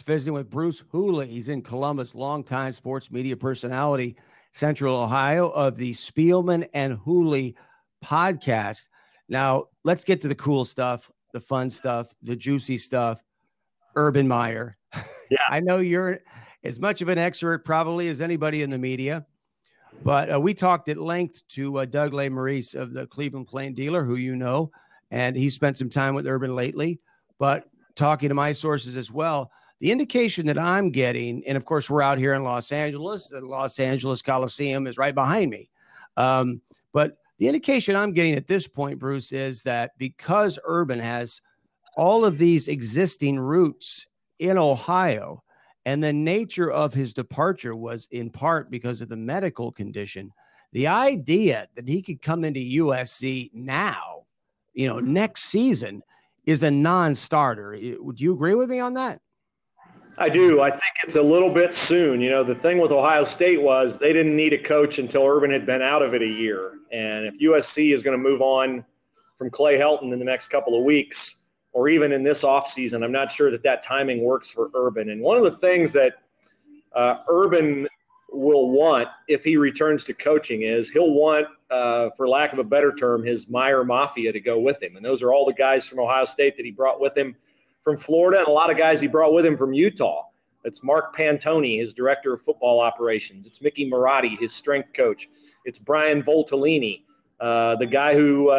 SportsbyBrooks, visiting with Bruce Hooley. He's in Columbus, longtime sports media personality, Central Ohio, of the Spielman and Hooley podcast. Now, let's get to the cool stuff, the fun stuff, the juicy stuff. Urban Meyer. Yeah. I know you're as much of an expert probably as anybody in the media, but we talked at length to Doug LeMaurice of the Cleveland Plain Dealer, who you know, and he spent some time with Urban lately. But talking to my sources as well, the indication that I'm getting, and of course we're out here in Los Angeles, the Los Angeles Coliseum is right behind me. But the indication I'm getting at this point, Bruce, is that because Urban has all of these existing roots in Ohio, and the nature of his departure was in part because of the medical condition, the idea that he could come into USC now, next season, is a non-starter. Would you agree with me on that? I do. I think it's a little bit soon. The thing with Ohio State was they didn't need a coach until Urban had been out of it a year. And if USC is going to move on from Clay Helton in the next couple of weeks, or even in this offseason, I'm not sure that timing works for Urban. And one of the things that Urban will want if he returns to coaching is he'll want, for lack of a better term, his Meyer Mafia to go with him. And those are all the guys from Ohio State that he brought with him from Florida, and a lot of guys he brought with him from Utah. It's Mark Pantoni, his director of football operations. It's Mickey Marotti, his strength coach. It's Brian Voltolini, the guy who,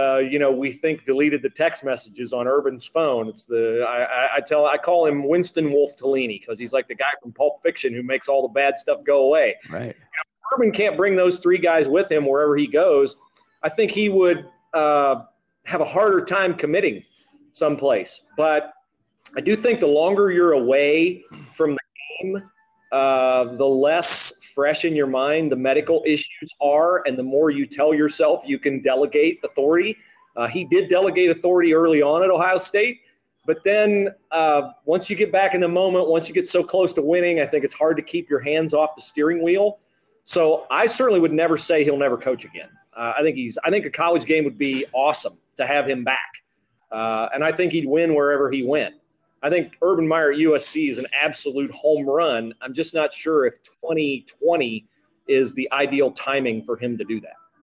we think deleted the text messages on Urban's phone. It's I call him Winston Wolf Tolini because he's like the guy from Pulp Fiction who makes all the bad stuff go away. Right. Urban can't bring those three guys with him wherever he goes. I think he would have a harder time committing someplace. But I do think the longer you're away from the game, the less fresh in your mind the medical issues are, and the more you tell yourself you can delegate authority. He did delegate authority early on at Ohio State, but then once you get back in the moment, once you get so close to winning, I think it's hard to keep your hands off the steering wheel. So I certainly would never say he'll never coach again. I think a college game would be awesome to have him back, and I think he'd win wherever he went. I think Urban Meyer at USC is an absolute home run. I'm just not sure if 2020 is the ideal timing for him to do that.